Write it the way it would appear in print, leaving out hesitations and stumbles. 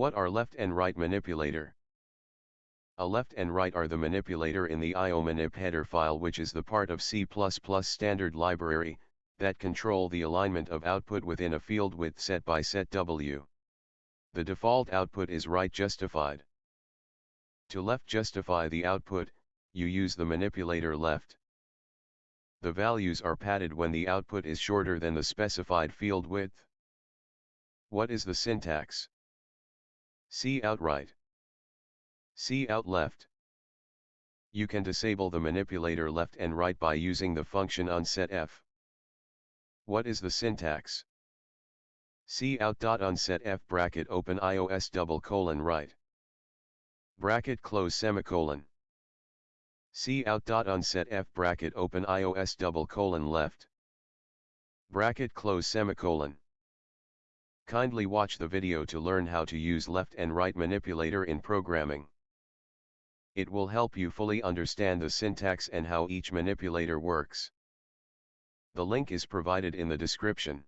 What are left and right manipulator? A left and right are the manipulator in the iomanip header file, which is the part of C++ standard library, that control the alignment of output within a field with set by set W. The default output is right justified. To left justify the output, you use the manipulator left. The values are padded when the output is shorter than the specified field width. What is the syntax? C out right. C out left. You can disable the manipulator left and right by using the function unsetF. What is the syntax? C out.unsetF bracket open ios double colon right. Bracket close semicolon. C out.unsetF bracket open ios double colon left. Bracket close semicolon. Kindly watch the video to learn how to use left and right manipulator in programming. It will help you fully understand the syntax and how each manipulator works. The link is provided in the description.